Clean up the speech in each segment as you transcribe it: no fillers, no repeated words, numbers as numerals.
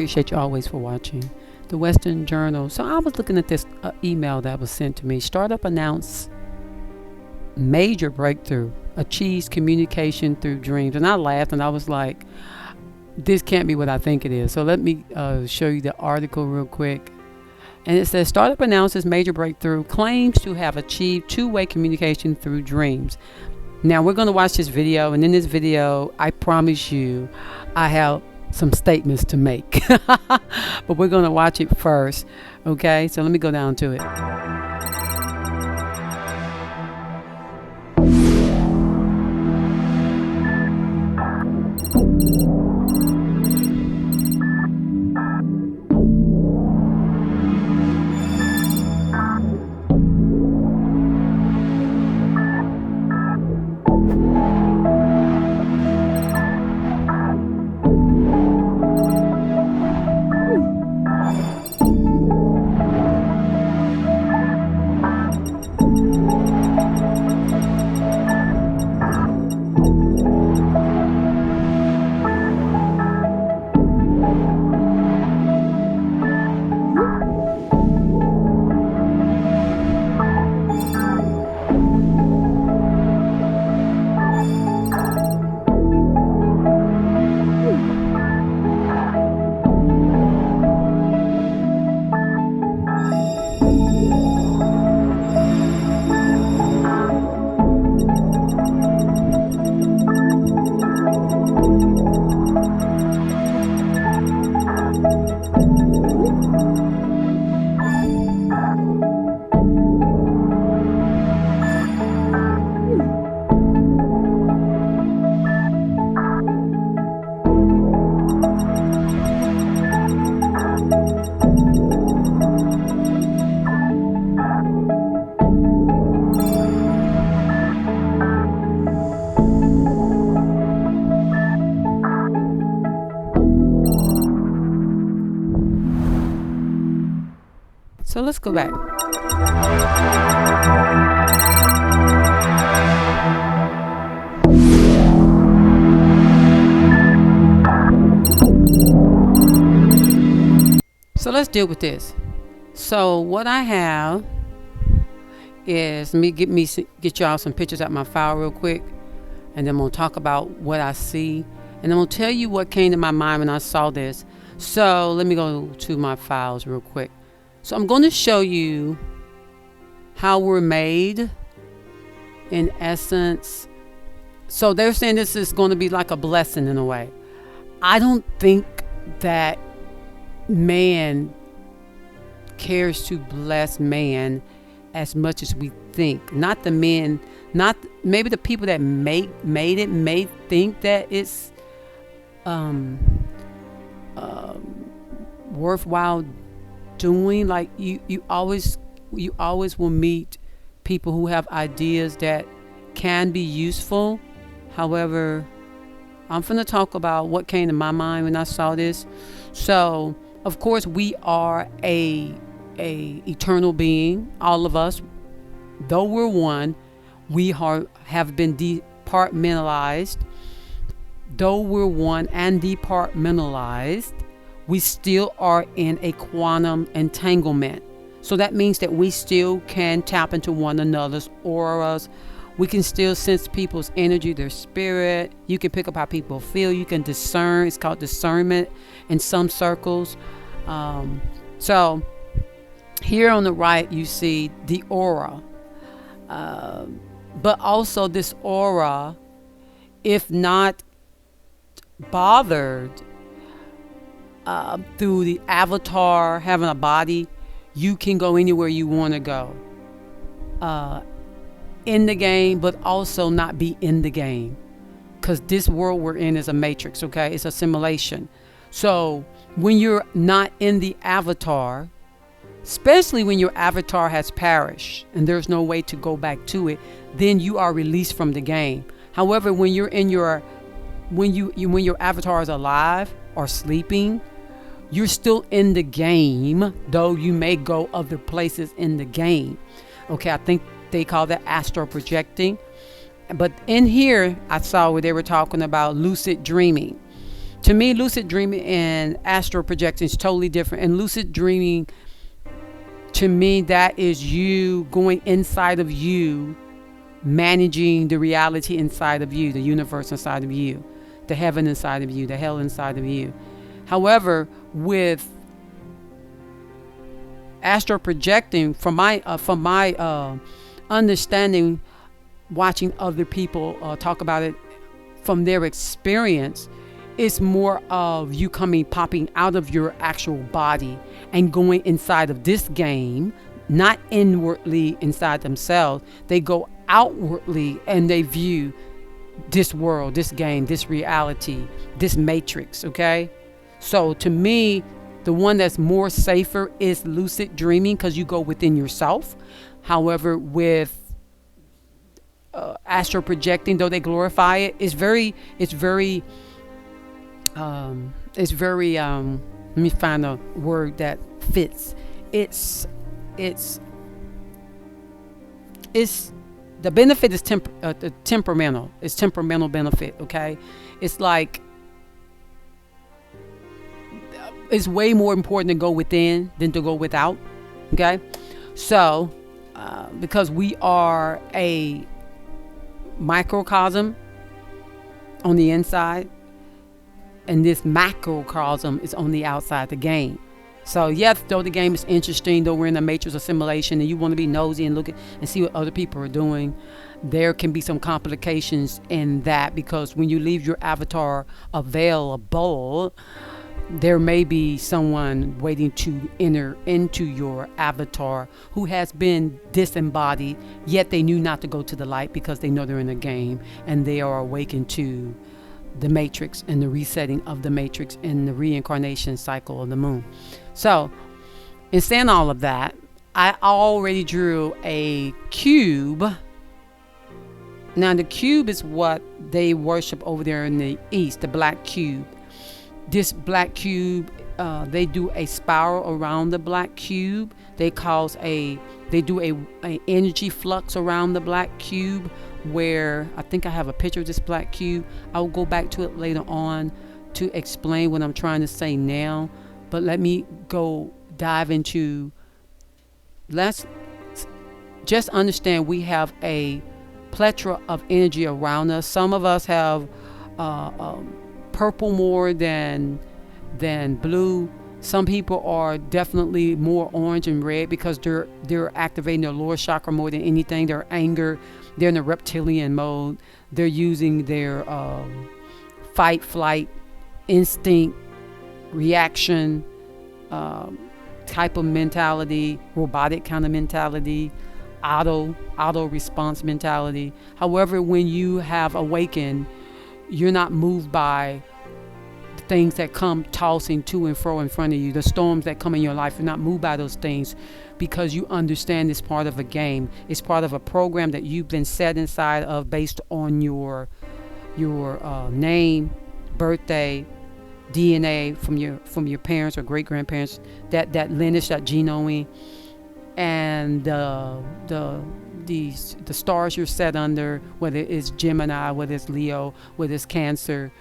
appreciate you always for watching. The Western Journal. So I was looking at this email that was sent to me. Startup announced major breakthrough. Achieves communication through dreams. And I laughed and I was like, this can't be what I think it is. So let me show you the article real quick. And it says, startup announces major breakthrough, claims to have achieved two-way communication through dreams. Now we're going to watch this video, and in this video, I promise you, I have some statements to make. But we're going to watch it first. Okay, so let me go down to it. So let's go back. So let's deal with this. So what I have is get y'all some pictures out my file real quick, and then I'm gonna talk about what I see, and I'm gonna tell you what came to my mind when I saw this. So let me go to my files real quick. So I'm going to show you how we're made, in essence. So they're saying this is going to be like a blessing in a way. I don't think that man cares to bless man as much as we think. Not the men, not maybe the people that made it may think that it's worthwhile doing. Like you always will meet people who have ideas that can be useful. However, I'm going to talk about what came to my mind when I saw this. So of course we are a eternal being, all of us. Though we're one, we have been departmentalized. Though we're one and departmentalized, we still are in a quantum entanglement. So that means that we still can tap into one another's auras. We can still sense people's energy, their spirit. You can pick up how people feel. You can discern. It's called discernment in some circles. So here on the right, you see the aura. But also this aura, if not bothered through the avatar having a body, you can go anywhere you want to go in the game, but also not be in the game, because this world we're in is a matrix. Okay, it's a simulation. So when you're not in the avatar, especially when your avatar has perished and there's no way to go back to it, then you are released from the game. However, when you're in when your avatar is alive or sleeping, you're still in the game, though you may go other places in the game. Okay, I think they call that astral projecting. But in here, I saw where they were talking about lucid dreaming. To me, lucid dreaming and astral projection is totally different. And lucid dreaming, to me, that is you going inside of you, managing the reality inside of you, the universe inside of you, the heaven inside of you, the hell inside of you. However, with astral projecting, from my understanding, watching other people talk about it from their experience, it's more of you popping out of your actual body and going inside of this game, not inwardly inside themselves. They go outwardly and they view this world, this game, this reality, this matrix. Okay, so to me, the one that's more safer is lucid dreaming, because you go within yourself. However, with astral projecting, though they glorify it, it's very let me find a word that fits. It's the benefit is temperamental. It's temperamental benefit. Okay, it's like, it's way more important to go within than to go without. Okay, so because we are a microcosm on the inside, and this macrocosm is on the outside the game. So yes, though the game is interesting, though we're in a matrix of simulation and you want to be nosy and look at and see what other people are doing, there can be some complications in that, because when you leave your avatar available, there may be someone waiting to enter into your avatar who has been disembodied, yet they knew not to go to the light because they know they're in a game, and they are awakened to the matrix and the resetting of the matrix and the reincarnation cycle of the moon. So in saying all of that, I already drew a cube. Now the cube is what they worship over there in the east, the black cube. This black cube, they do a spiral around the black cube. They do a energy flux around the black cube, where I think I have a picture of this black cube. I'll go back to it later on to explain what I'm trying to say now. But let me go dive into, let's just understand we have a plethora of energy around us. Some of us have purple more than blue. Some people are definitely more orange and red because they're activating their lower chakra more than anything. Their anger, they're in a reptilian mode. They're using their fight, flight, instinct, reaction type of mentality, robotic kind of mentality, auto response mentality. However, when you have awakened, you're not moved by things that come tossing to and fro in front of you, the storms that come in your life. You're not moved by those things because you understand it's part of a game. It's part of a program that you've been set inside of based on your name, birthday, DNA from your parents or great grandparents, that lineage, that genome, and the stars you're set under, whether it's Gemini, whether it's Leo, whether it's Cancer,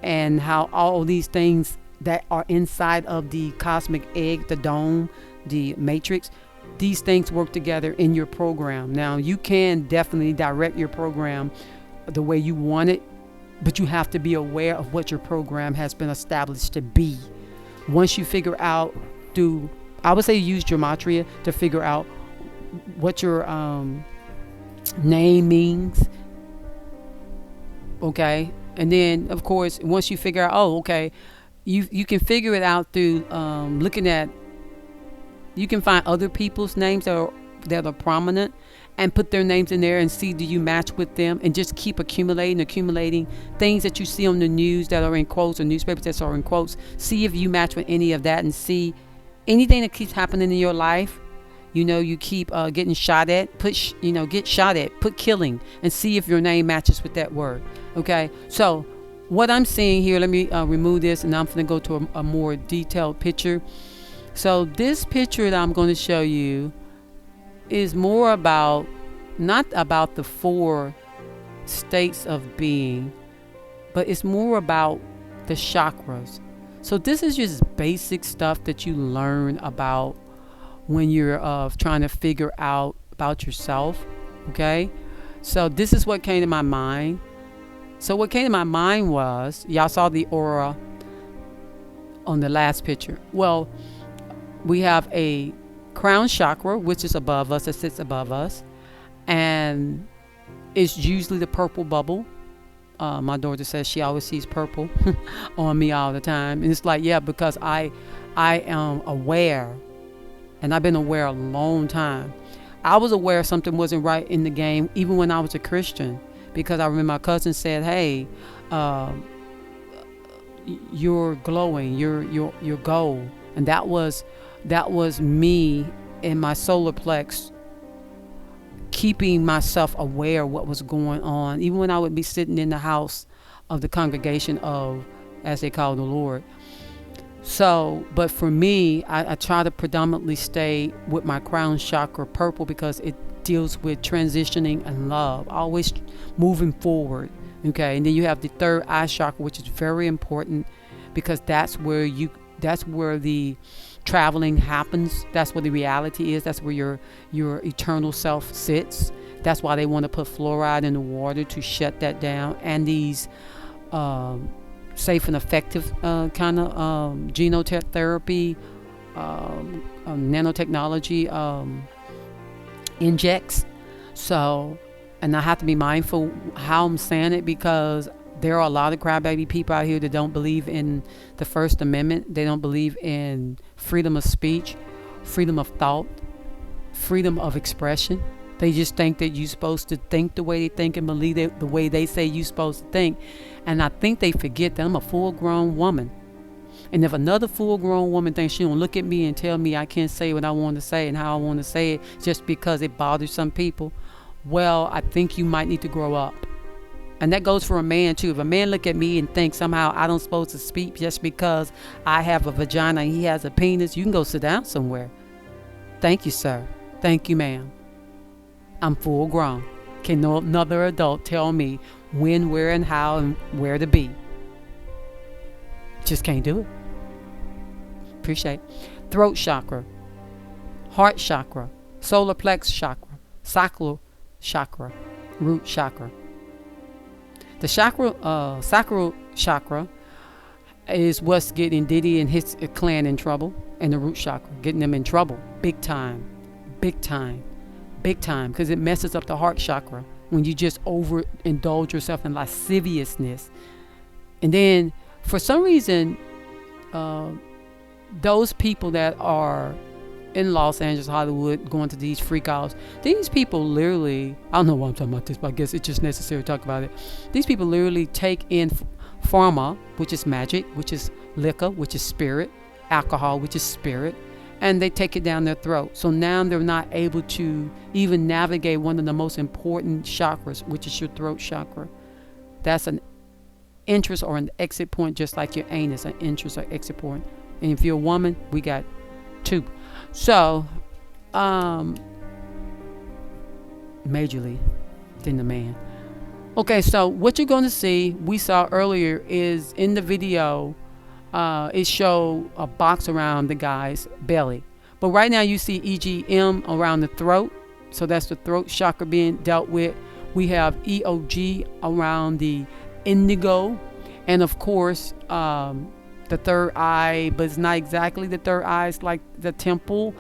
and how all these things that are inside of the cosmic egg, the dome, the matrix, these things work together in your program. Now, you can definitely direct your program the way you want it, but you have to be aware of what your program has been established to be. Once you figure out, I would say use gematria to figure out what your name means. Okay. And then, of course, once you figure out, you can figure it out through looking at, you can find other people's names that are prominent and put their names in there and see, do you match with them, and just keep accumulating things that you see on the news that are in quotes, or newspapers that are in quotes. See if you match with any of that, and see anything that keeps happening in your life. You keep getting shot at, get shot at, put killing, and see if your name matches with that word. Okay, so what I'm seeing here, let me remove this, and I'm going to go to a more detailed picture. So this picture that I'm going to show you is more about, not about the 4 states of being, but it's more about the chakras. So this is just basic stuff that you learn about when you're trying to figure out about yourself. Okay, so this is what came to my mind. So what came to my mind was, y'all saw the aura on the last picture. Well, we have a crown chakra, which is above us, it sits above us, and it's usually the purple bubble. My daughter says she always sees purple on me all the time, and it's like, yeah, because I am aware, and I've been aware a long time. I was aware something wasn't right in the game even when I was a Christian, because I remember my cousin said, hey, you're glowing, you're gold. And that was me in my solar plex, keeping myself aware of what was going on, even when I would be sitting in the house of the congregation of, as they call the Lord. So, but for me, I try to predominantly stay with my crown chakra purple, because it deals with transitioning and love, always moving forward. Okay, and then you have the third eye chakra, which is very important, because that's where the traveling happens. That's where the reality is. That's where your eternal self sits. That's why they want to put fluoride in the water to shut that down. And these safe and effective kind of genotech nanotechnology injects. So, and I have to be mindful how I'm saying it, because there are a lot of crybaby people out here that don't believe in the First Amendment. They don't believe in freedom of speech, freedom of thought, freedom of expression. They just think that you're supposed to think the way they think and believe the way they say you're supposed to think. And I think they forget that I'm a full-grown woman. And if another full-grown woman thinks she don't look at me and tell me I can't say what I want to say and how I want to say it just because it bothers some people, well, I think you might need to grow up. And that goes for a man too. If a man look at me and think somehow I don't supposed to speak just because I have a vagina and he has a penis, you can go sit down somewhere. Thank you, sir. Thank you, ma'am. I'm full grown. Can no another adult tell me when, where, and how, and where to be? Just can't do it. Appreciate it. Throat chakra, heart chakra, solar plex chakra, sacral chakra, root chakra. The sacral chakra is what's getting Diddy and his clan in trouble, and the root chakra getting them in trouble big time, because it messes up the heart chakra when you just overindulge yourself in lasciviousness. And then for some reason, those people that are in Los Angeles, Hollywood, going to these freak outs, these people literally, I don't know why I'm talking about this, but I guess it's just necessary to talk about it. These people literally take in pharma, which is magic, which is liquor, which is spirit, alcohol, which is spirit, and they take it down their throat. So now they're not able to even navigate one of the most important chakras, which is your throat chakra. That's an entrance or an exit point, just like your anus, an entrance or exit point. And if you're a woman, we got two. So, majorly than the man. Okay, so what you're going to see, we saw earlier, is in the video, it showed a box around the guy's belly. But right now you see EGM around the throat. So that's the throat chakra being dealt with. We have EOG around the indigo. And of course, the third eye, but it's not exactly the third eye. It's like the temple.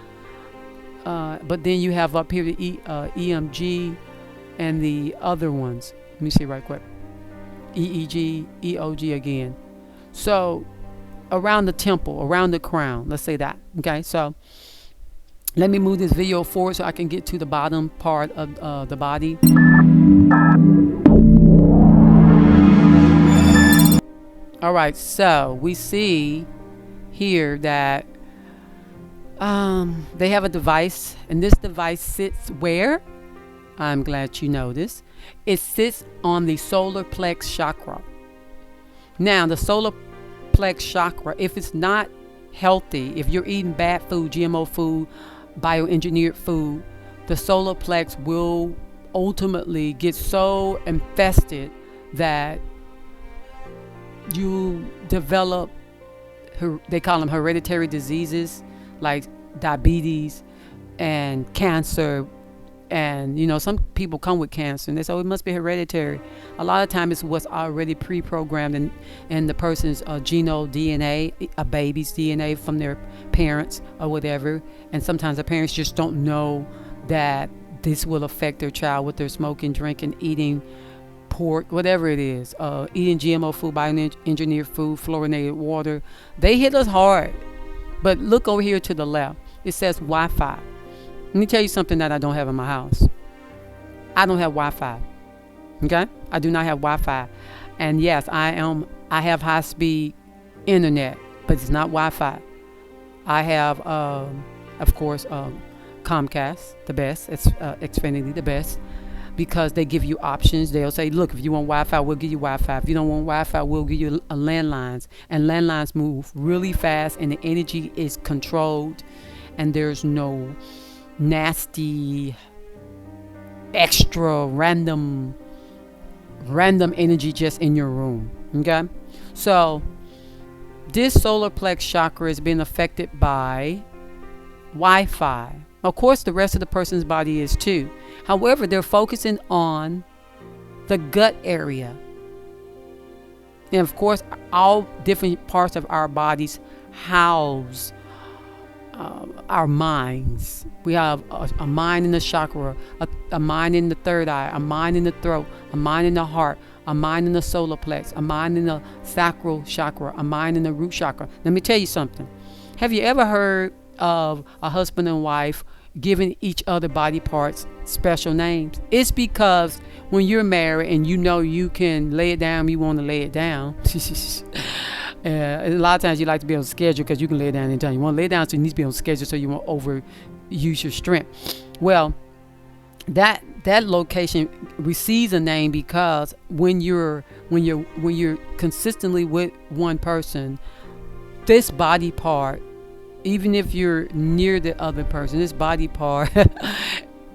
But then you have up here the EMG and the other ones. Let me see right quick. EEG, EOG again. So around the temple, around the crown. Let's say that. Okay, so let me move this video forward so I can get to the bottom part of the body. All right, so we see here that they have a device, and this device sits where? I'm glad you know this. It sits on the solar plex chakra. Now, the solar plex chakra, if it's not healthy, if you're eating bad food, GMO food, bioengineered food, the solar plex will ultimately get so infested that you develop, they call them hereditary diseases like diabetes and cancer. And some people come with cancer and they say, oh, it must be hereditary. A lot of times it's what's already pre-programmed in the person's DNA, a baby's DNA from their parents or whatever. And sometimes the parents just don't know that this will affect their child with their smoking, drinking, eating pork, whatever it is, eating GMO food, bioengineered food, fluorinated water. They hit us hard. But look over here to the left. It says Wi-Fi. Let me tell you something that I don't have in my house. I don't have Wi-Fi. Okay? I do not have Wi-Fi. And yes, I have high-speed internet, but it's not Wi-Fi. I have, of course, Comcast, the best. It's Xfinity, the best, because they give you options. They'll say, look, if you want Wi-Fi, we'll give you Wi-Fi. If you don't want Wi-Fi, we'll give you landlines. And landlines move really fast, and the energy is controlled, and there's no nasty, extra, random energy just in your room. Okay? So this solar plex chakra is being affected by Wi-Fi. Of course, the rest of the person's body is too. However, they're focusing on the gut area. And of course, all different parts of our bodies house our minds. We have a mind in the chakra, a mind in the third eye, a mind in the throat, a mind in the heart, a mind in the solar plex, a mind in the sacral chakra, a mind in the root chakra. Let me tell you something. Have you ever heard of a husband and wife giving each other body parts special names? It's because when you're married and you can lay it down, you want to lay it down. A lot of times you like to be on schedule because you can lay it down anytime you want to lay it down, so you need to be on schedule so you won't overuse your strength. Well, that location receives a name because when you're consistently with one person, this body part, even if you're near the other person, this body part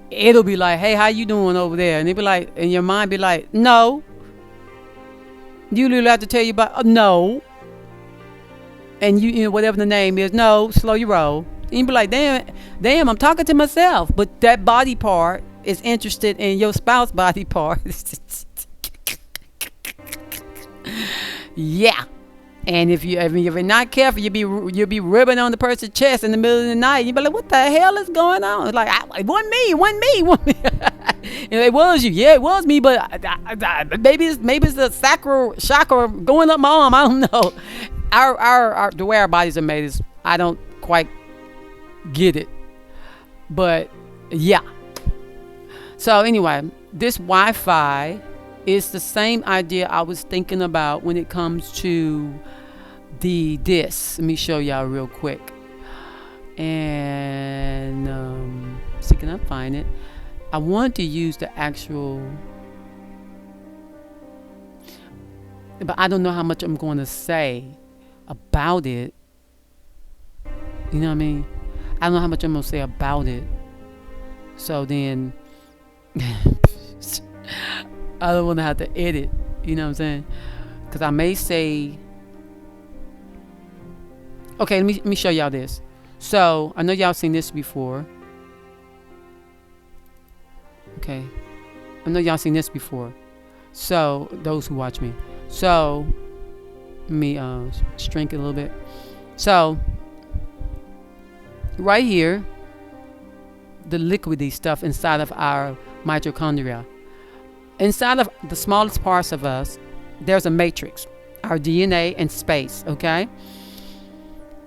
it'll be like, hey, how you doing over there? And it'll be like, and your mind be like, no. You literally have to tell you about no. And you whatever the name is, no, slow your roll. And you be like, damn, I'm talking to myself. But that body part is interested in your spouse body part. Yeah. And if you're not careful, you'll be ribbing on the person's chest in the middle of the night. You'll be like, what the hell is going on? It's like, it wasn't me. And it was you. Yeah, it was me, but maybe it's the sacral chakra going up my arm. I don't know. Our the way our bodies are made is, I don't quite get it. But yeah. So anyway, this Wi-Fi is the same idea I was thinking about when it comes to this. Let me show y'all real quick. And see, can I find it? I want to use the actual, but I don't know how much I'm going to say about it. You know what I mean? I don't know how much I'm going to say about it. So then I don't want to have to edit. You know what I'm saying? Because I may say, okay, let me show y'all this. So I know y'all seen this before. Okay, I know y'all seen this before. So those who watch me. So let me shrink it a little bit. So right here, the liquidy stuff inside of our mitochondria. Inside of the smallest parts of us, there's a matrix, our DNA and space. Okay.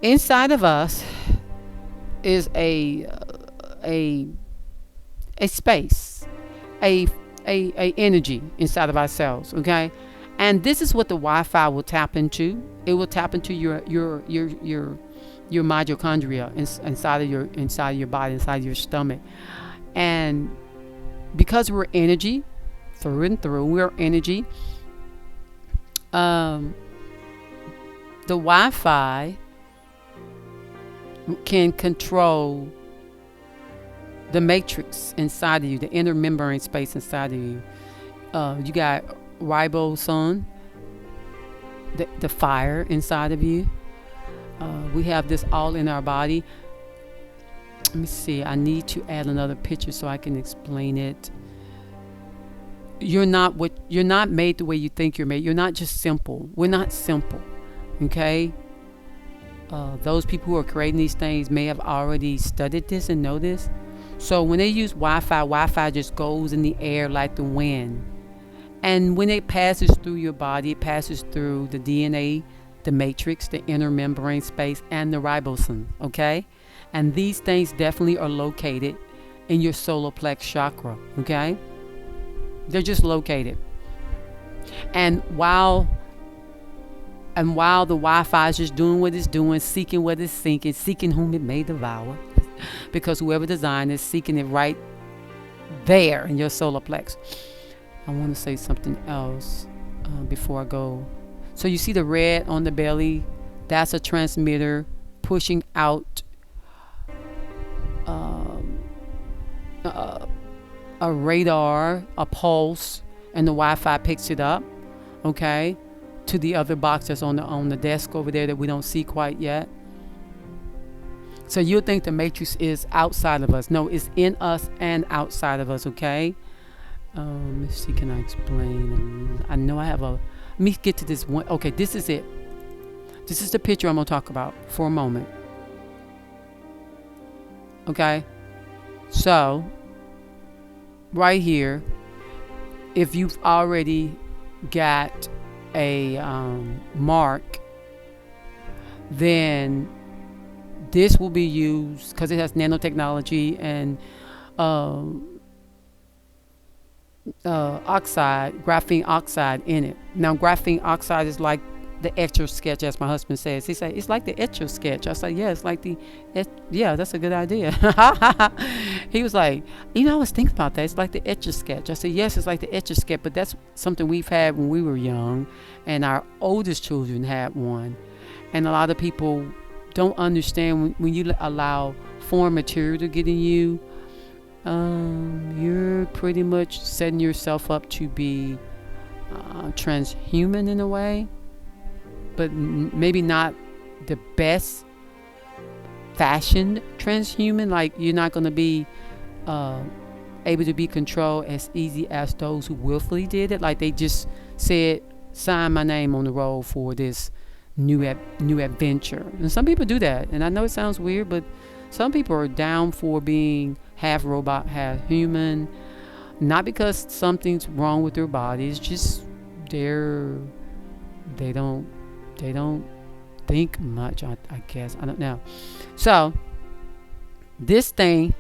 Inside of us is a space, a energy inside of ourselves. Okay. And this is what the Wi-Fi will tap into. It will tap into your mitochondria inside of your body, inside of your stomach. And because we're energy, through and through, we're energy. The Wi-Fi can control the matrix inside of you, the inner membrane space inside of you. You got ribosome, the fire inside of you. We have this all in our body. Let me see. I need to add another picture so I can explain it. You're not made the way you think you're made. You're not just simple. We're not simple. Okay? Those people who are creating these things may have already studied this and know this. So when they use Wi-Fi just goes in the air like the wind. And when it passes through your body, it passes through the DNA, the matrix, the inner membrane space, and the ribosome. Okay? And these things definitely are located in your solar plex chakra. Okay? They're just located. And while the Wi-Fi is just doing what it's doing, seeking what it's seeking whom it may devour, because whoever designed it is seeking it right there in your solar plex. I want to say something else before I go. So you see the red on the belly? That's a transmitter pushing out a radar, a pulse, and the Wi-Fi picks it up, okay, to the other box that's on the desk over there that we don't see quite yet. So you'll think the matrix is outside of us. No, it's in us and outside of us, okay? Let's see, can I explain? I know I have let me get to this one. Okay, this is it. This is the picture I'm going to talk about for a moment. Okay? So, right here, if you've already got a mark, then this will be used because it has nanotechnology and graphene oxide in it. Now, graphene oxide is like the Etch-a-Sketch, as my husband says. He said, it's like the Etch-a-Sketch. I said, yeah, it's like yeah, that's a good idea. He was like, I was thinking about that. It's like the Etch-a-Sketch. I said, yes, it's like the Etch-a-Sketch, but that's something we've had when we were young, and our oldest children had one. And a lot of people don't understand when you allow foreign material to get in you, you're pretty much setting yourself up to be transhuman in a way, but maybe not the best fashioned transhuman. Like, you're not going to be able to be controlled as easy as those who willfully did it. Like, they just said, sign my name on the roll for this new adventure. And some people do that, and I know it sounds weird, but some people are down for being half robot, half human, not because something's wrong with their bodies, just they don't think much, I guess. I don't know. So this thing,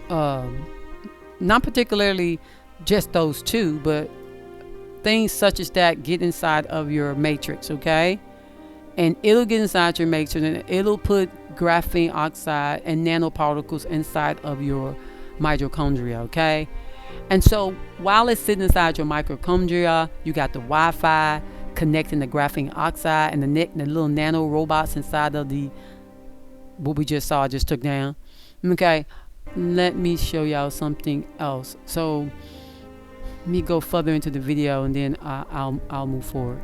not particularly just those two, but things such as that get inside of your matrix, okay? And it'll get inside your matrix, and it'll put graphene oxide and nanoparticles inside of your mitochondria, okay? And so while it's sitting inside your mitochondria, you got the Wi-Fi connecting the graphene oxide and the little nano robots inside of what we just saw, just took down. Okay, let me show y'all something else. So let me go further into the video, and then I'll move forward.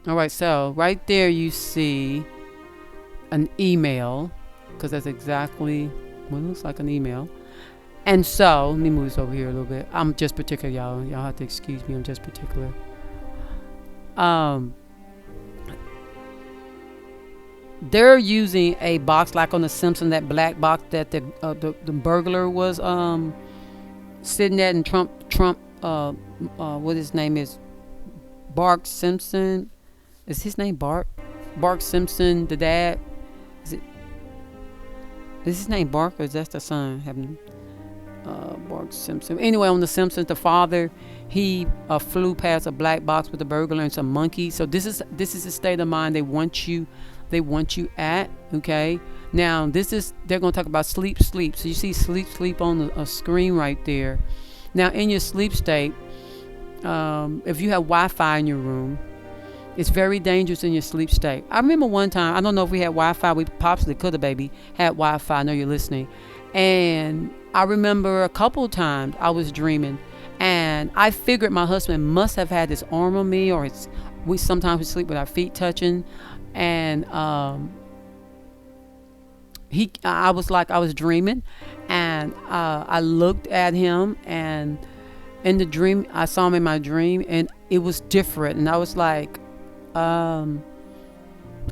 Alright, so right there you see an email, because that's exactly what it looks like, an email. And so let me move this over here a little bit. I'm just particular, y'all have to excuse me, I'm just particular. They're using a box like on The Simpsons, that black box that the burglar was sitting at, and Trump what his name is, Bart Simpson. Is his name Bart Simpson, the dad? Is his name Bart, or is that the son? Bart Simpson. Anyway, on The Simpsons, the father, he flew past a black box with a burglar and some monkeys. So this is the state of mind they want you at. Okay. Now they're gonna talk about sleep. So you see sleep on a screen right there. Now in your sleep state, if you have Wi-Fi in your room, It's very dangerous in your sleep state. I remember one time, I don't know if we had Wi-Fi. We possibly could have, baby, had Wi-Fi. I know you're listening. And I remember a couple of times I was dreaming, and I figured my husband must have had his arm on me, or we sometimes we sleep with our feet touching, and I was like, I was dreaming, and I looked at him, and in the dream, I saw him in my dream, and it was different, and I was like, I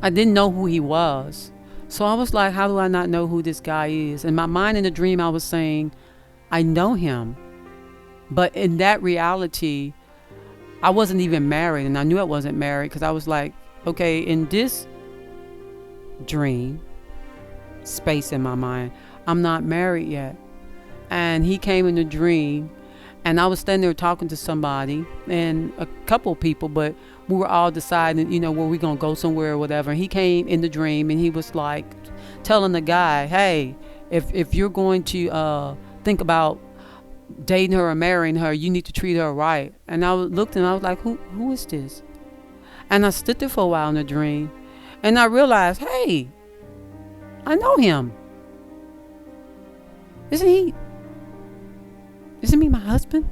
didn't know who he was. So I was like, how do I not know who this guy is? In my mind, in the dream, I was saying, I know him. But in that reality, I wasn't even married, and I knew I wasn't married, because I was like, okay, in this dream space in my mind, I'm not married yet. And he came in the dream, and I was standing there talking to somebody, and a couple of people, but we were all deciding, where we gonna go somewhere or whatever. And he came in the dream, and he was like telling the guy, hey, if you're going to think about dating her or marrying her, you need to treat her right. And I looked, and I was like, who is this? And I stood there for a while in the dream, and I realized, hey, I know him. Isn't he my husband?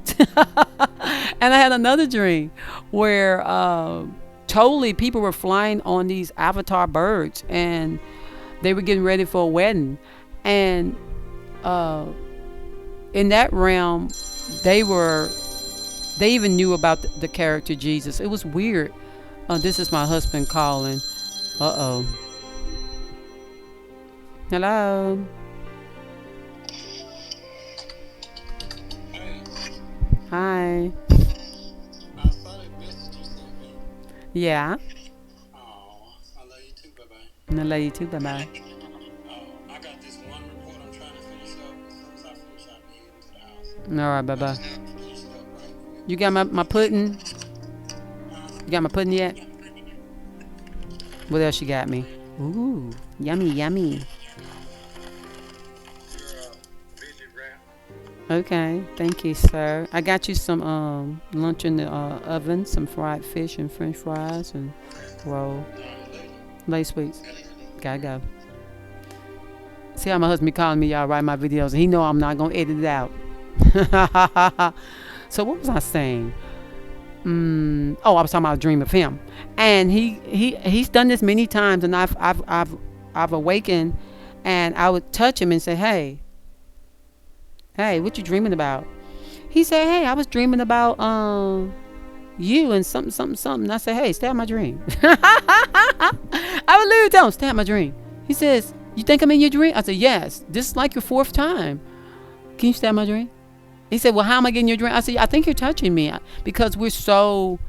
And I had another dream where totally people were flying on these avatar birds, and they were getting ready for a wedding. And in that realm, they even knew about the character Jesus. It was weird. This is my husband calling. Uh-oh. Hello. Hi. I saw that message you sent me. Yeah. Oh, I love you too. Bye bye. And I love you too. Bye bye. Oh, I got this one report I'm trying to finish up. As soon as I finish, I'll be heading to the house. All right. Bye I bye. just have to finish it up right quick. You got my pudding? You got my pudding yet? What else you got me? Ooh, yummy, yummy. You're busy wrap. Okay, thank you, sir. I got you some lunch in the oven, some fried fish and French fries and roll. Lay sweets. Gotta go. See how my husband be calling me, y'all, write my videos, and he know I'm not gonna edit it out. So what was I saying? I was talking about a dream of him, and he's done this many times, and I've awakened, and I would touch him and say, hey, what you dreaming about? He said, hey, I was dreaming about you and something. And I said, hey, stay out my dream. I would literally tell him, stay out my dream. He says, you think I'm in your dream? I said, yes. This is like your fourth time. Can you stay out my dream? He said, well, how am I getting your dream? I said, I think you're touching me, because we're so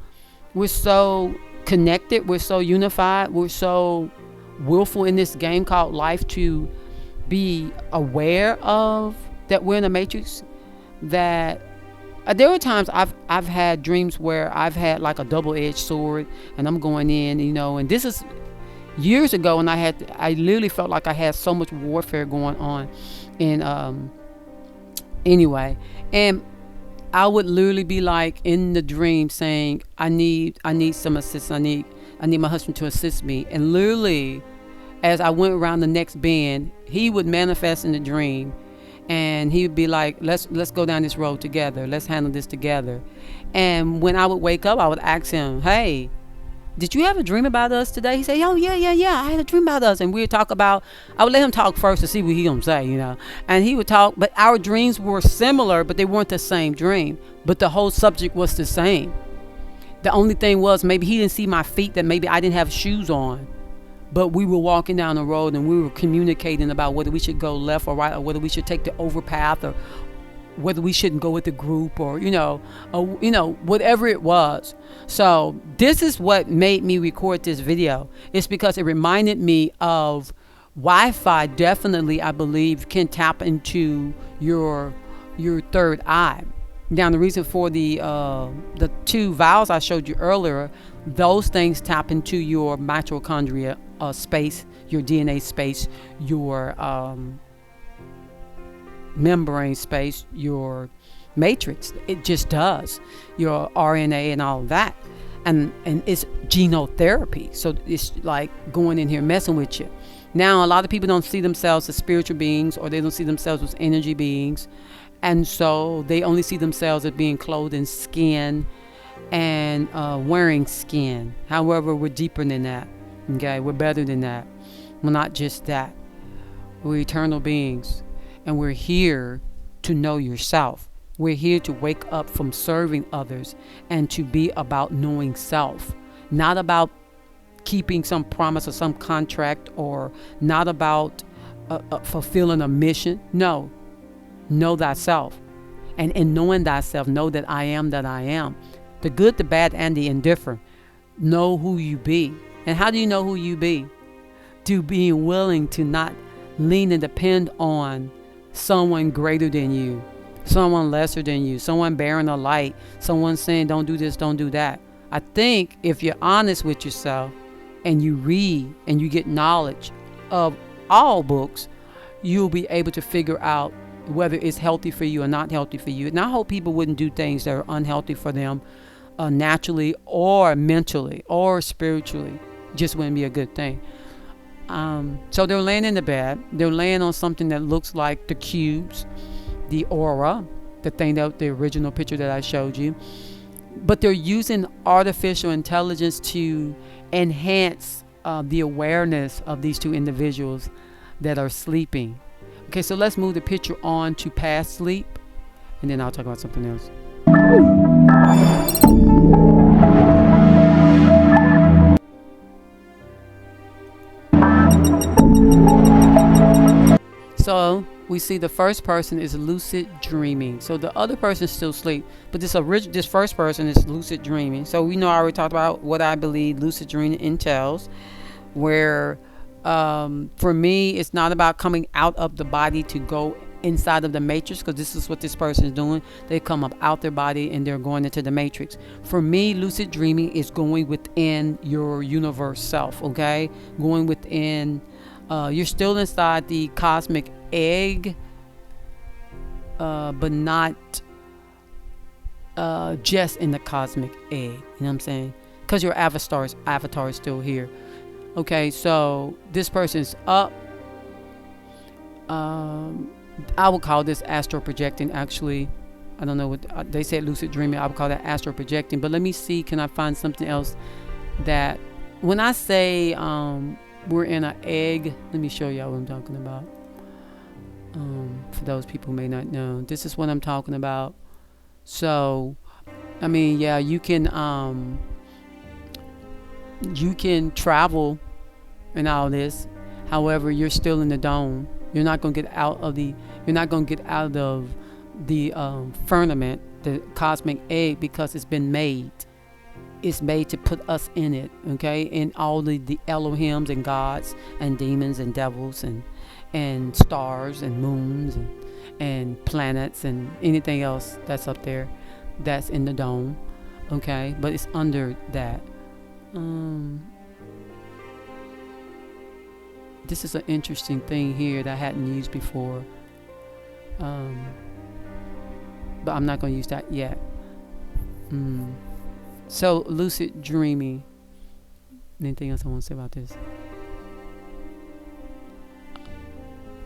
connected. We're so unified. We're so willful in this game called life to be aware of that we're in a matrix. That there were times I've had dreams where I've had like a double-edged sword, and I'm going in, and this is years ago, and I literally felt like I had so much warfare going on, and anyway, and I would literally be like in the dream saying, I need some assistance. I need my husband to assist me. And literally, as I went around the next bend, he would manifest in the dream, and he would be like, let's go down this road together. Let's handle this together. And when I would wake up, I would ask him, hey, did you have a dream about us today? He said, oh, yeah. I had a dream about us. And we would talk about, I would let him talk first to see what he gonna say, And he would talk, but our dreams were similar, but they weren't the same dream. But the whole subject was the same. The only thing was maybe he didn't see my feet, that maybe I didn't have shoes on. But we were walking down the road, and we were communicating about whether we should go left or right, or whether we should take the overpath, or whether we shouldn't go with the group, or whatever it was. So this is what made me record this video. It's because it reminded me of Wi-Fi. Definitely, I believe, can tap into your third eye. Now, the reason for the two vials I showed you earlier, those things tap into your mitochondria space, your DNA space, your membrane space, your matrix. It just does, your RNA and all of that. and it's genotherapy. So it's like going in here messing with you. Now a lot of people don't see themselves as spiritual beings, or they don't see themselves as energy beings, and so they only see themselves as being clothed in skin and wearing skin. However, we're deeper than that. Okay, we're better than that. We're not just that. We're eternal beings, and we're here to know yourself. We're here to wake up from serving others and to be about knowing self, not about keeping some promise or some contract, or not about fulfilling a mission. No, know thyself. And in knowing thyself, know that I am that I am. The good, the bad, and the indifferent. Know who you be. And how do you know who you be? To being willing to not lean and depend on someone greater than you, someone lesser than you, someone bearing a light, someone saying don't do this, don't do that. I think if you're honest with yourself and you read and you get knowledge of all books, you'll be able to figure out whether it's healthy for you or not healthy for you. And I hope people wouldn't do things that are unhealthy for them, naturally or mentally or spiritually. Just wouldn't be a good thing. So they're laying in the bed. They're laying on something that looks like the cubes, the aura, the thing that the original picture that I showed you. But they're using artificial intelligence to enhance the awareness of these two individuals that are sleeping. Okay, so let's move the picture on to past sleep, and then I'll talk about something else. So we see the first person is lucid dreaming. So the other person is still asleep, but this first person is lucid dreaming. So we know I already talked about what I believe lucid dreaming entails, where for me it's not about coming out of the body to go inside of the matrix, because this is what this person is doing. They come up out their body and they're going into the matrix. For me, lucid dreaming is going within your universe self. Okay, going within. You're still inside the cosmic egg, but not just in the cosmic egg. You know what I'm saying? Because your avatar is still here. Okay, so this person's up. I would call this astral projecting. Actually, I don't know what they said. Lucid dreaming. I would call that astral projecting. But let me see. Can I find something else that when I say we're in an egg? Let me show y'all what I'm talking about. For those people who may not know, this is what I'm talking about. So, I mean, yeah, you can travel and all this. However, you're still in the dome. You're not gonna get out of the. You're not gonna get out of the firmament, the cosmic egg, because it's been made. It's made to put us in it. Okay, and all the Elohims and gods and demons and devils and stars and moons and planets and anything else that's up there, that's in the dome. Okay, but it's under that. This is an interesting thing here that I hadn't used before, but I'm not going to use that yet. So lucid dreaming. Anything else I want to say about this?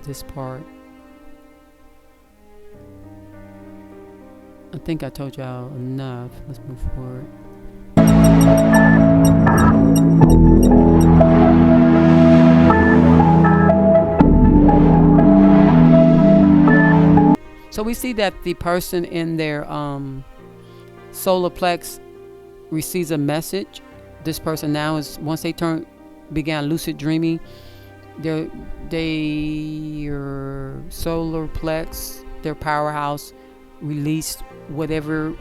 This part. I think I told y'all enough. Let's move forward. So we see that the person in their solar plex receives a message. This person now is, once they began lucid dreaming, their solar plex, their powerhouse, released whatever.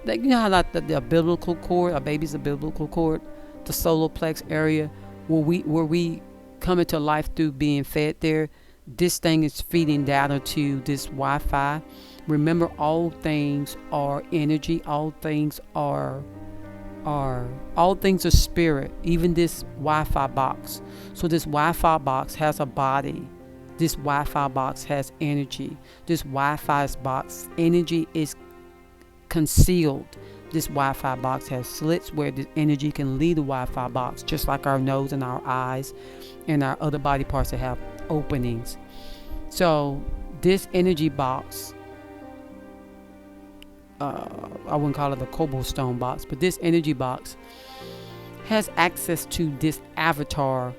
Like, you know how like the umbilical cord, a baby's umbilical cord, the solar plex area, where we come into life through being fed there. This thing is feeding data to this Wi-Fi. Remember, all things are energy. All things are spirit. Even this Wi-Fi box. So this Wi-Fi box has a body. This Wi-Fi box has energy. This Wi-Fi box energy is concealed. this Wi-Fi box has slits where the energy can leave the Wi-Fi box, just like our nose and our eyes and our other body parts that have openings. So this energy box, I wouldn't call it a cobblestone box, but this energy box has access to this avatar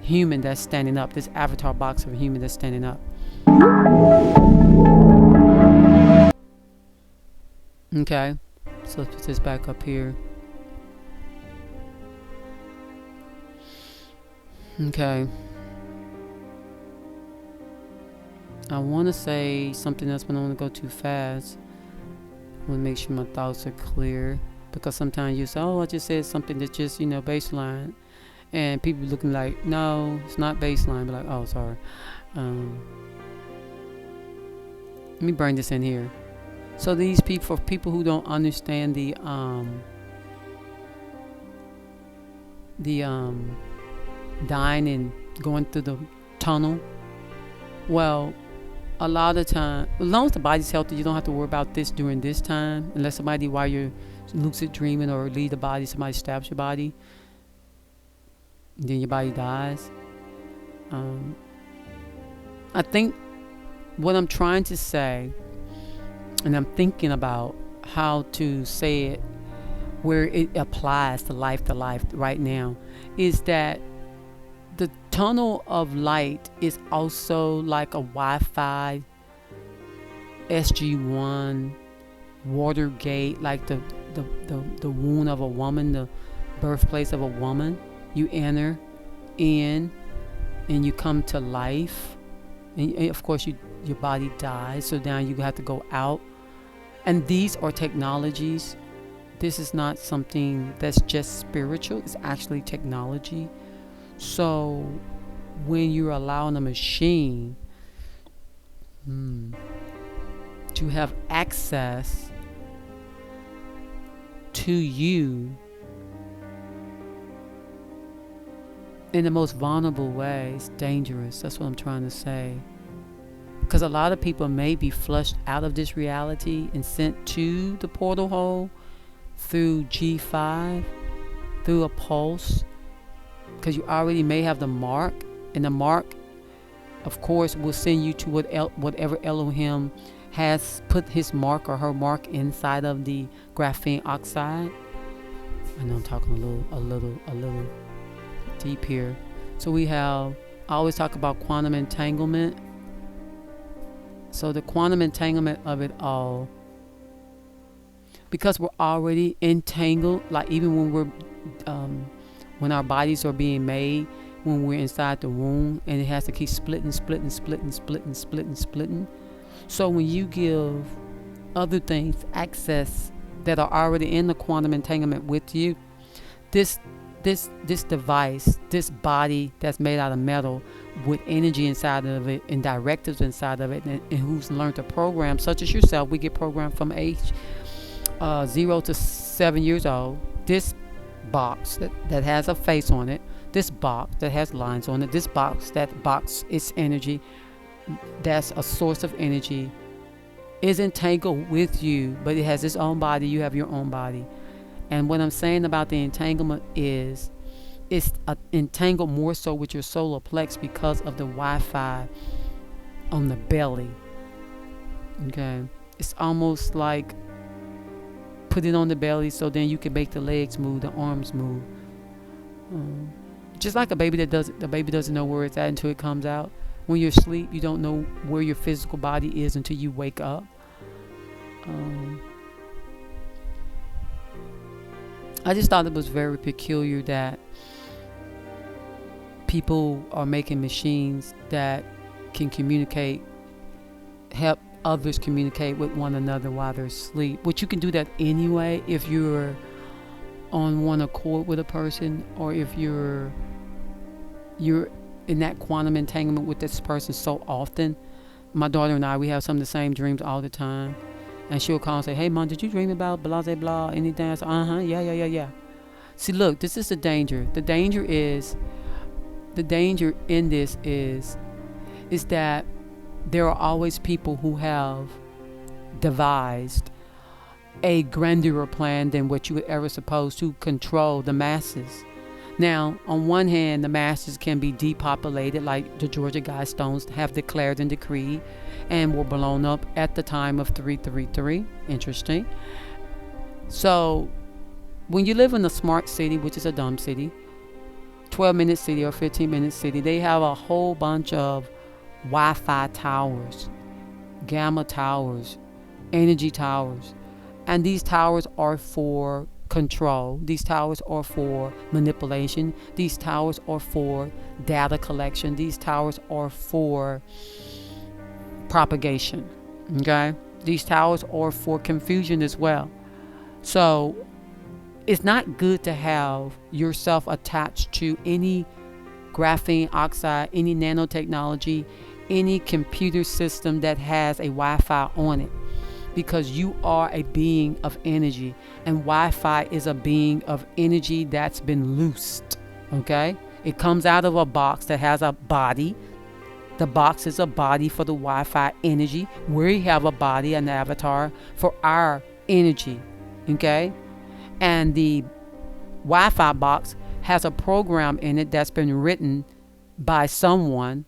human that's standing up, this avatar box of a human that's standing up. Okay, so let's put this back up here. Okay. I want to say something else, but I don't want to go too fast. I want to make sure my thoughts are clear, because sometimes you say, oh, I just said something that's just, baseline. And people looking like, no, it's not baseline. But like, oh, sorry. Let me bring this in here. So these people, for people who don't understand the dying and going through the tunnel, well, a lot of time, as long as the body's healthy, you don't have to worry about this during this time, unless somebody, while you're lucid dreaming or leave the body, somebody stabs your body, and then your body dies. I think what I'm trying to say, and I'm thinking about how to say it where it applies to life right now, is that the tunnel of light is also like a Wi-Fi, SG1, Watergate, like the womb of a woman, the birthplace of a woman. You enter in and you come to life, and of course your body dies, so now you have to go out. And these are technologies. This is not something that's just spiritual, it's actually technology. So when you're allowing a machine to have access to you in the most vulnerable way, it's dangerous. That's what I'm trying to say. Because a lot of people may be flushed out of this reality and sent to the portal hole through G5, through a pulse, because you already may have the mark, and the mark, of course, will send you to whatever Elohim has put his mark or her mark inside of the graphene oxide. I know I'm talking a little deep here. So we have, I always talk about quantum entanglement. So the quantum entanglement of it all, because we're already entangled, like even when we're when our bodies are being made, when we're inside the womb, and it has to keep splitting. So when you give other things access that are already in the quantum entanglement with you, this device, this body that's made out of metal with energy inside of it and directives inside of it, and who's learned to program, such as yourself, we get programmed from age 0 to 7 years old. This box that has a face on it, this box that has lines on it, this box, that box, its energy, that's a source of energy, is entangled with you, but it has its own body. You have your own body. And what I'm saying about the entanglement is it's entangled more so with your solar plex because of the Wi-Fi on the belly. Okay, it's almost like put it on the belly so then you can make the legs move, the arms move. Just like a baby the baby doesn't know where it's at until it comes out. When you're asleep, you don't know where your physical body is until you wake up. I just thought it was very peculiar that people are making machines that can communicate, help others communicate with one another while they're asleep. Which you can do that anyway if you're on one accord with a person, or if you're in that quantum entanglement with this person so often. My daughter and I, we have some of the same dreams all the time. And she'll call and say, hey, Mom, did you dream about blah, blah, blah, anything? I say, yeah. See, look, this is the danger. The danger in this is that there are always people who have devised a grander plan than what you would ever suppose to control the masses. Now, on one hand, the masses can be depopulated, like the Georgia Guidestones have declared and decreed, and were blown up at the time of 333. Interesting. So, when you live in a smart city, which is a dumb city, 12-minute city or 15-minute city, they have a whole bunch of Wi-Fi towers, gamma towers, energy towers. And these towers are for control. These towers are for manipulation. These towers are for data collection. These towers are for propagation. Okay? These towers are for confusion as well. So it's not good to have yourself attached to any graphene oxide, any nanotechnology, any computer system that has a Wi-Fi on it, because you are a being of energy, and Wi-Fi is a being of energy that's been loosed. Okay? It comes out of a box that has a body. The box is a body for the Wi-Fi energy. We have a body, an avatar for our energy. Okay? And the Wi-Fi box has a program in it that's been written by someone,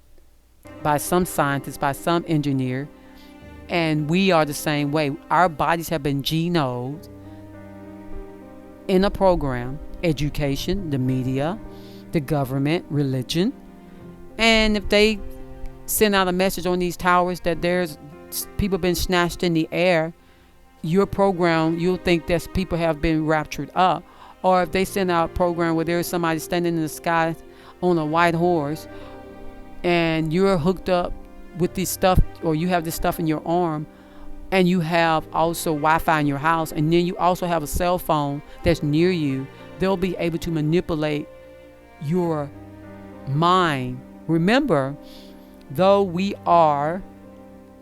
by some scientist, by some engineer. And we are the same way. Our bodies have been genomed in a program: education, the media, the government, religion. And if they send out a message on these towers that there's people been snatched in the air, your program, you'll think that people have been raptured up. Or if they send out a program where there's somebody standing in the sky on a white horse, and you're hooked up with this stuff, or you have this stuff in your arm, and you have also Wi-Fi in your house, and then you also have a cell phone that's near you, they'll be able to manipulate your mind. Remember, though we are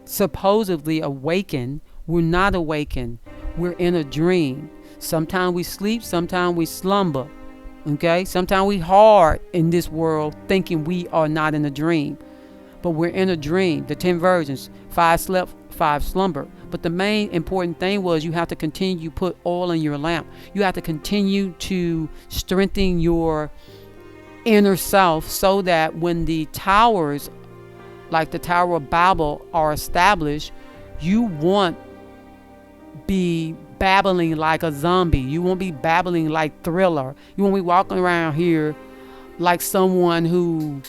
supposedly awakened, we're not awakened. We're in a dream. Sometimes we sleep, sometimes we slumber. Okay? Sometimes we hard in this world thinking we are not in a dream. But we're in a dream. The 10 virgins, 5 slept, 5 slumber. But the main important thing was you have to continue to put oil in your lamp. You have to continue to strengthen your inner self, so that when the towers, like the Tower of Babel, are established, you won't be babbling like a zombie. You won't be babbling like Thriller. You won't be walking around here like someone who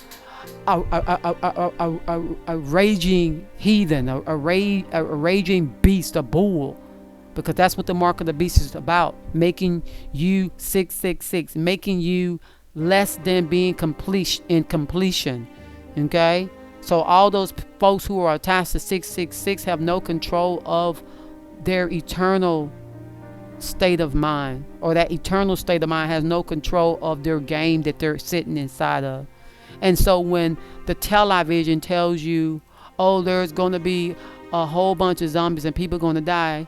a raging heathen, a raging beast, a bull, because that's what the mark of the beast is about, making you 666, making you less than being completion. Okay? So all those folks who are attached to 666 have no control of their eternal state of mind, or that eternal state of mind has no control of their game that they're sitting inside of. And so when the television tells you, oh, there's going to be a whole bunch of zombies and people going to die,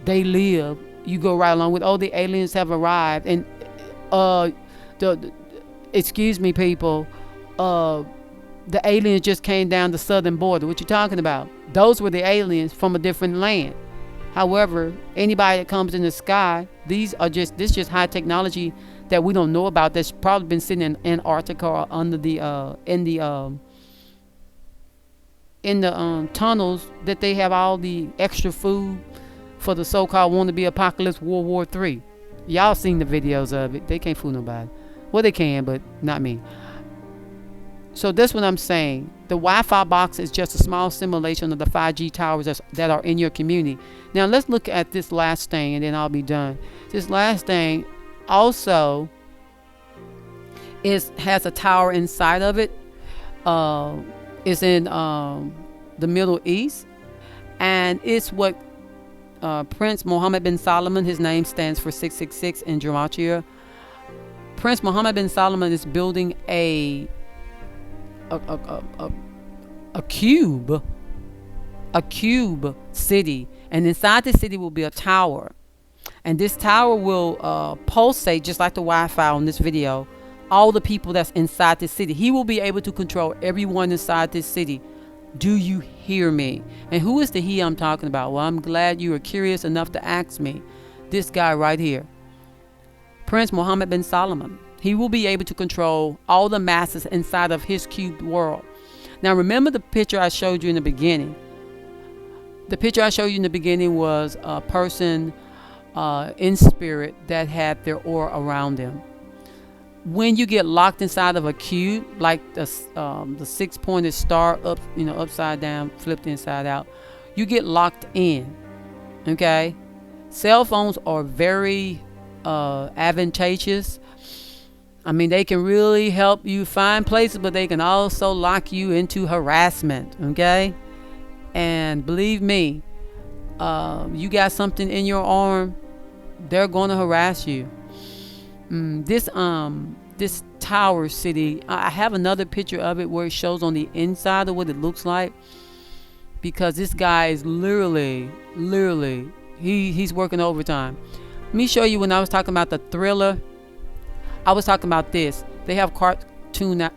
they live, you go right along with, oh, the aliens have arrived, and excuse me, people, the aliens just came down the southern border. What you talking about? Those were the aliens from a different land. However, anybody that comes in the sky, this just high technology that we don't know about, that's probably been sitting in Antarctica or under the in the tunnels, that they have all the extra food for the so-called wannabe apocalypse, World War III. Y'all seen the videos of it. They can't fool nobody. Well, they can, but not me. So that's what I'm saying. The Wi-Fi box is just a small simulation of the 5G towers that are in your community. Now let's look at this last thing, and then I'll be done. This last thing also has a tower inside of it. It's in the Middle East, and it's what Prince Mohammed bin Salman, his name stands for 666 in Gematria. Prince Mohammed bin Salman is building a cube city, and inside the city will be a tower, and this tower will pulsate just like the Wi-Fi on this video, all the people that's inside this city. He will be able to control everyone inside this city Do you hear me? And who is the he I'm talking about? Well, I'm glad you are curious enough to ask me. This guy right here, Prince Mohammed bin Salman. He will be able to control all the masses inside of his cubed world. Now, remember the picture I showed you in the beginning. The picture I showed you in the beginning was a person in spirit that had their aura around them. When you get locked inside of a cube, like the six-pointed star upside down, flipped inside out, you get locked in. Okay, cell phones are very advantageous. I mean, they can really help you find places, but they can also lock you into harassment. Okay, and believe me, you got something in your arm, they're going to harass you. This tower city, I have another picture of it where it shows on the inside of what it looks like, because this guy is literally he's working overtime. Let me show you. When I was talking about the thriller, I was talking about this. They have cartoons that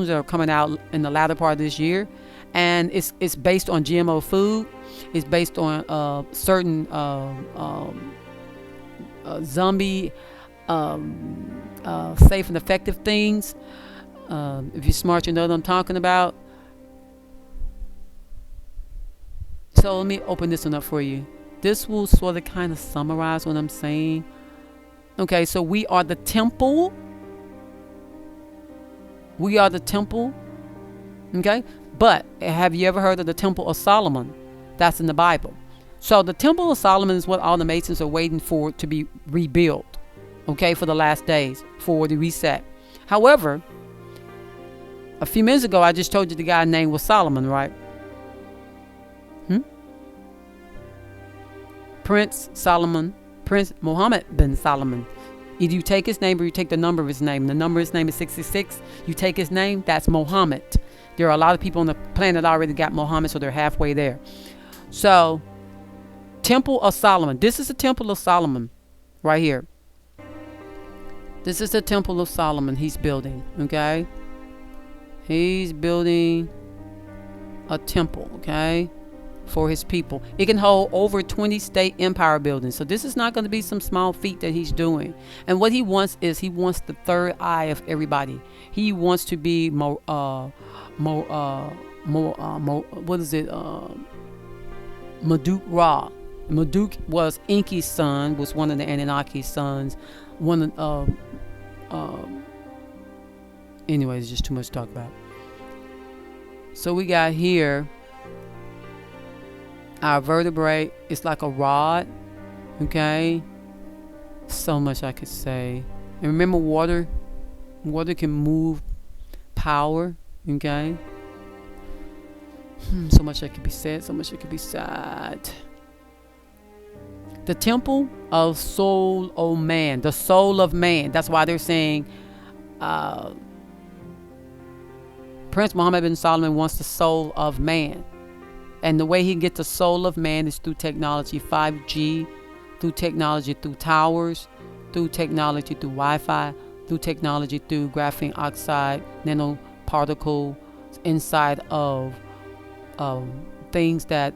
are coming out in the latter part of this year, and it's based on GMO food. It's based on certain zombie safe and effective things. If you're smart, you know what I'm talking about. So let me open this one up for you. This will sort of kind of summarize what I'm saying. Okay, so we are the temple. We are the temple. Okay, but have you ever heard of the Temple of Solomon? That's in the Bible. So the Temple of Solomon is what all the Masons are waiting for to be rebuilt. Okay, for the last days, for the reset. However, a few minutes ago, I just told you the guy's name was Solomon, right? Prince Solomon, Prince Mohammed bin Salman. Either you take his name or you take the number of his name. The number of his name is 66. You take his name, that's Mohammed. There are a lot of people on the planet already got Mohammed, so they're halfway there. So, Temple of Solomon. This is the Temple of Solomon right here. This is the Temple of Solomon he's building, okay? He's building a temple, okay, for his people. It can hold over 20 state empire buildings. So this is not going to be some small feat that he's doing. And what he wants is he wants the third eye of everybody. He wants to be what is it? Marduk Ra. Marduk was Enki's son, was one of the Anunnaki's sons. Anyways, just too much to talk about. So we got here our vertebrae. It's like a rod. Okay. So much I could say. And remember, water can move power. Okay. So much that could be said. So much that could be said. The temple of soul of man. The soul of man. That's why they're saying Prince Mohammed bin Salman wants the soul of man. And the way he can get the soul of man is through technology, 5G, through technology, through towers, through technology, through Wi-Fi, through technology, through graphene oxide, nanoparticles inside of things that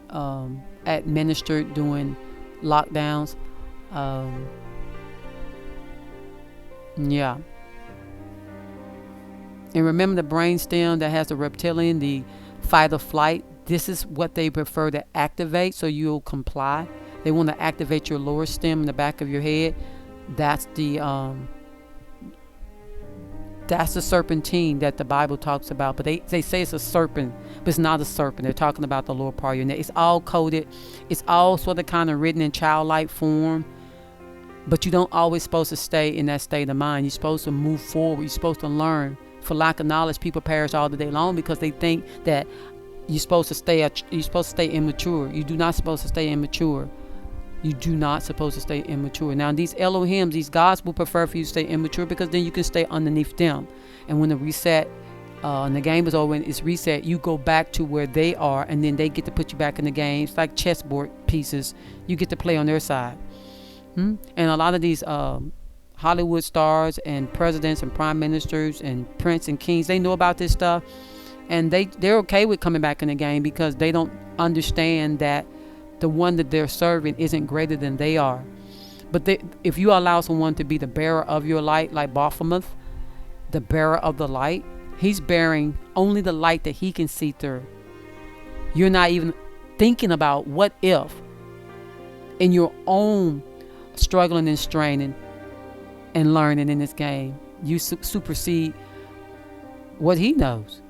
administered during lockdowns. Yeah. And remember the brainstem that has the reptilian, the fight or flight. This is what they prefer to activate, so you'll comply. They want to activate your lower stem in the back of your head. That's the serpentine that the Bible talks about. But they say it's a serpent, but it's not a serpent. They're talking about the lower part of your neck. It's all coded. It's all sort of kind of written in childlike form. But you don't always supposed to stay in that state of mind. You're supposed to move forward. You're supposed to learn. For lack of knowledge, people perish all the day long because they think that you're supposed to stay immature. You're not supposed to stay immature. You do not supposed to stay immature. Now, these Elohims, these gods will prefer for you to stay immature because then you can stay underneath them. And when the reset, and the game is over, when it's reset, you go back to where they are, and then they get to put you back in the game. It's like chessboard pieces. You get to play on their side. And a lot of these Hollywood stars and presidents and prime ministers and prince and kings, they know about this stuff. and they're okay with coming back in the game because they don't understand that the one that they're serving isn't greater than they are. But if you allow someone to be the bearer of your light, like Baphomet, the bearer of the light, he's bearing only the light that he can see through. You're not even thinking about what if in your own struggling and straining and learning in this game, you supersede what he knows.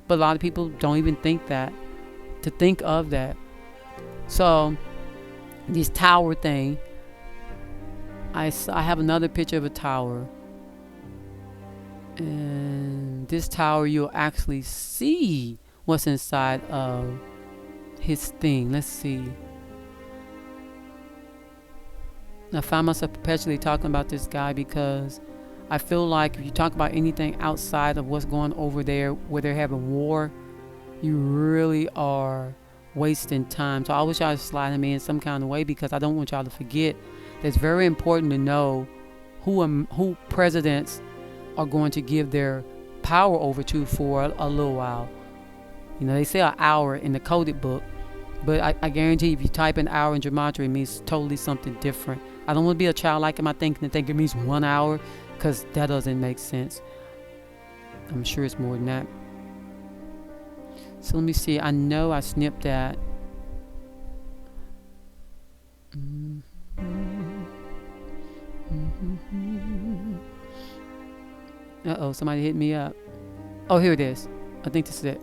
But a lot of people don't even think that, to think of that. So this tower thing, I have another picture of a tower, and this tower you'll actually see what's inside of his thing. Let's see. I find myself perpetually talking about this guy because I feel like if you talk about anything outside of what's going over there where they're having war, you really are wasting time. So I always try to slide him in some kind of way because I don't want y'all to forget that it's very important to know who presidents are going to give their power over to for a little while. You know, they say an hour in the coded book, but I guarantee if you type an hour in gematria, it means totally something different. I don't want to be a childlike in my thinking and think it means 1 hour, because that doesn't make sense. I'm sure it's more than that. So let me see. I know I snipped that. Uh-oh, somebody hit me up. Oh, here it is. I think this is it.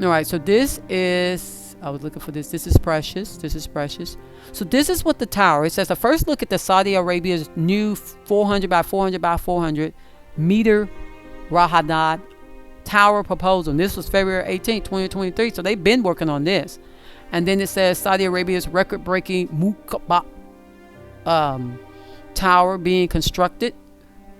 All right, so this is, I was looking for this. This is precious. This is precious. So this is what the tower, it says, the first look at the Saudi Arabia's new 400 by 400 by 400 meter Rahadad tower proposal. And this was February 18, 2023. So they've been working on this. And then it says Saudi Arabia's record-breaking Muqaba tower being constructed.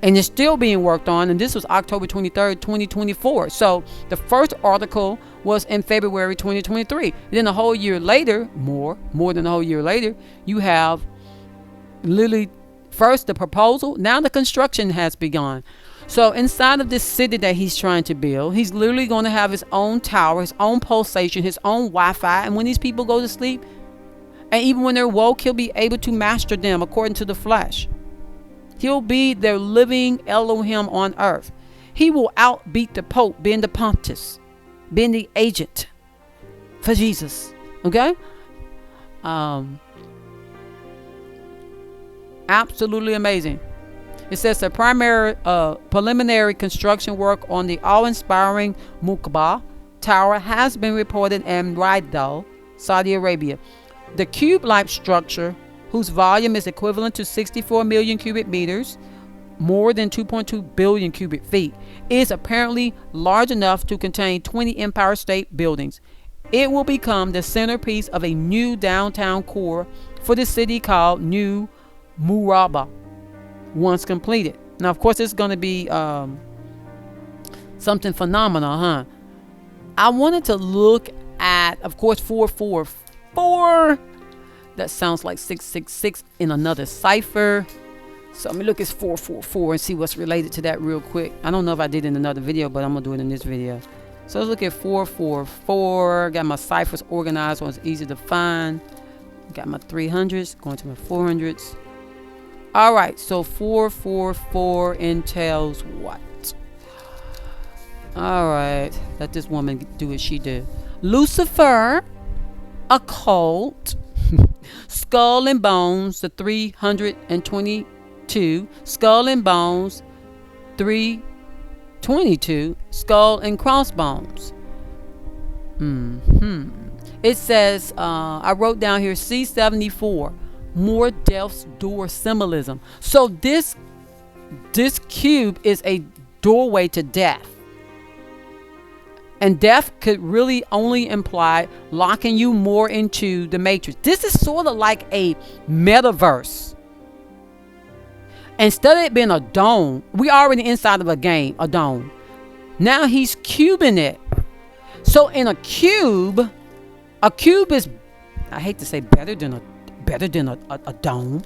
And it's still being worked on. And this was October 23rd, 2024. So the first article was in February 2023. Then a whole year later, more than a whole year later, you have literally first the proposal. Now the construction has begun. So inside of this city that he's trying to build, he's literally going to have his own tower, his own pulsation, his own Wi-Fi. And when these people go to sleep, and even when they're woke, he'll be able to master them according to the flesh. He'll be their living Elohim on earth. He will outbeat the Pope, being the Pontiff, being the agent for Jesus. Okay? Absolutely amazing. It says the primary preliminary construction work on the awe-inspiring Muqaba Tower has been reported in Riyadh, Saudi Arabia. The cube-like structure, whose volume is equivalent to 64 million cubic meters, more than 2.2 billion cubic feet, is apparently large enough to contain 20 Empire State Buildings. It will become the centerpiece of a new downtown core for the city called New Murabba, once completed. Now, of course, it's going to be something phenomenal, huh? I wanted to look at, of course, 444. That sounds like 666 in another cipher. So let me look at 444 and see what's related to that real quick. I don't know if I did in another video, but I'm going to do it in this video. So let's look at 444. Got my ciphers organized so it's easy to find. Got my 300s, going to my 400s. All right, so 444 entails what? All right, let this woman do what she did. Lucifer, occult, skull and bones, the 322, skull and bones, 322, skull and crossbones. It says, I wrote down here C74, more death's door symbolism. So this cube is a doorway to death. And death could really only imply locking you more into the matrix. This is sort of like a metaverse. Instead of it being a dome, we already inside of a game, a dome. Now he's cubing it. So in a cube is, I hate to say better than a dome,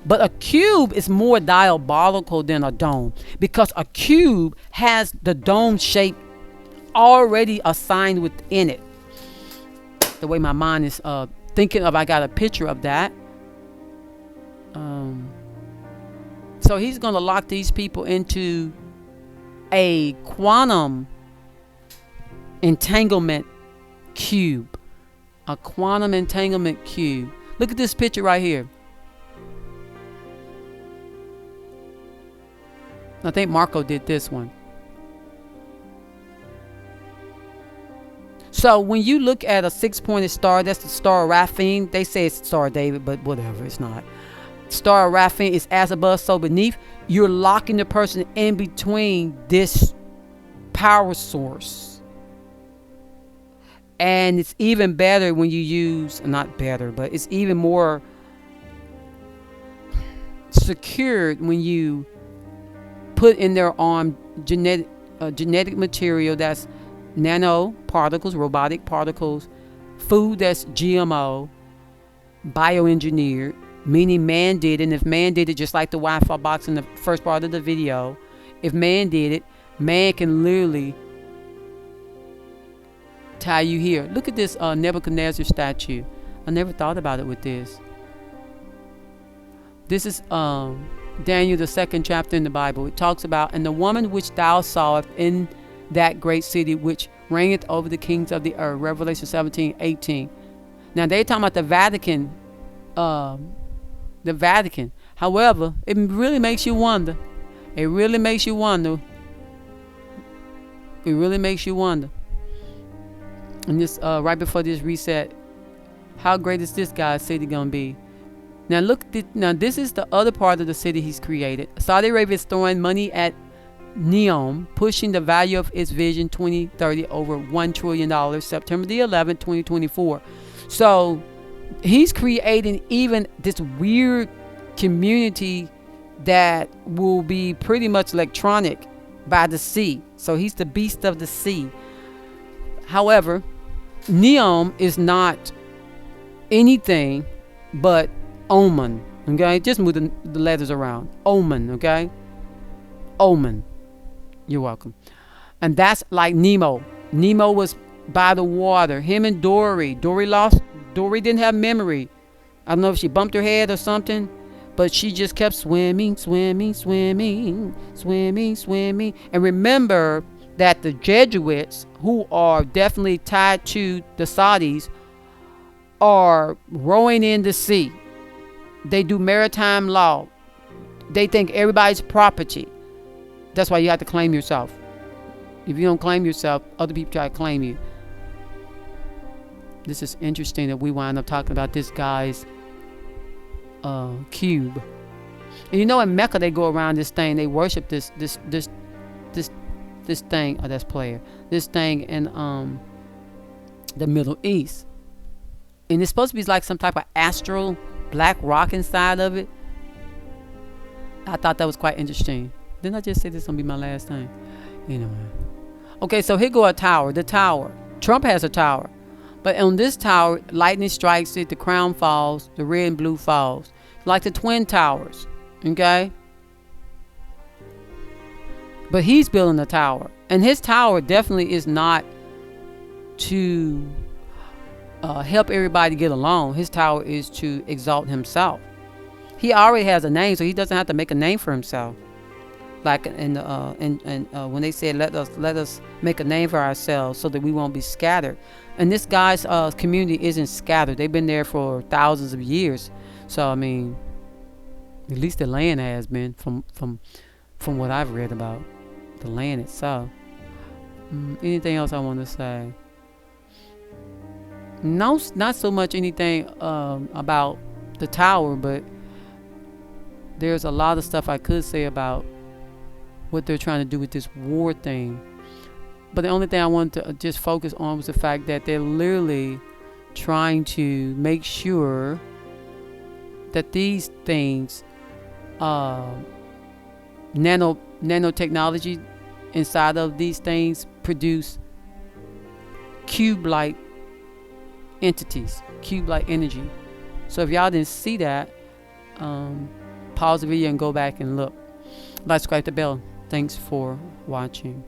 but a cube is more diabolical than a dome because a cube has the dome shape already assigned within it. The way my mind is thinking of, I got a picture of that. So he's going to lock these people into a quantum entanglement cube. A quantum entanglement cube. Look at this picture right here. I think Marco did this one. So when you look at a six-pointed star, that's the star of Raphael. They say it's Star of David, but whatever, it's not. Star of Raphael is as above, so beneath. You're locking the person in between this power source. And it's even better when you use, not better, but it's even more secured when you put in their arm genetic material that's nanoparticles, robotic particles, food that's GMO, bioengineered, meaning man did it. And if man did it, just like the Wi-Fi box in the first part of the video, if man did it, man can literally tie you here. Look at this Nebuchadnezzar statue. I never thought about it with this. This is Daniel, the 2nd chapter in the Bible. It talks about, and the woman which thou sawest in that great city which reigneth over the kings of the earth. Revelation 17:18. Now they talking about the Vatican. The Vatican. However, it really makes you wonder. It really makes you wonder. It really makes you wonder. And this right before this reset, how great is this guy's city gonna be? Now look. Now this is the other part of the city he's created. Saudi Arabia is throwing money at NEOM, pushing the value of its vision 2030 over $1 trillion. September the 11th, 2024. So he's creating even this weird community that will be pretty much electronic by the sea. So he's the beast of the sea. However, NEOM is not anything but Omen. Okay, just move the letters around. Omen. Okay, Omen. You're welcome. And that's like Nemo. Nemo was by the water. Him and Dory. Dory didn't have memory. I don't know if she bumped her head or something, but she just kept swimming. And remember that the Jesuits, who are definitely tied to the Saudis, are rowing in the sea. They do maritime law. They think everybody's property. That's why you have to claim yourself. If you don't claim yourself, other people try to claim you. This is interesting that we wind up talking about this guy's cube. And you know, in Mecca they go around this thing. They worship this thing. Oh, that's player. This thing in the Middle East, and it's supposed to be like some type of astral black rock inside of it. I thought that was quite interesting. Didn't I just say this is gonna be my last thing? Anyway. Okay, so here go a tower. The tower. Trump has a tower. But on this tower, lightning strikes it, the crown falls, the red and blue falls. Like the Twin Towers. Okay? But he's building a tower. And his tower definitely is not to help everybody get along. His tower is to exalt himself. He already has a name, so he doesn't have to make a name for himself. Like when they said, let us make a name for ourselves so that we won't be scattered. And this guy's community isn't scattered. They've been there for thousands of years. So I mean, at least the land has been, from what I've read about the land itself. Anything else I want to say? No, not so much anything about the tower, but there's a lot of stuff I could say about what they're trying to do with this war thing. But the only thing I wanted to just focus on was the fact that they're literally trying to make sure that these things, nanotechnology inside of these things, produce cube-like entities, cube-like energy. So if y'all didn't see that, pause the video and go back and look. Like, subscribe the bell. Thanks for watching.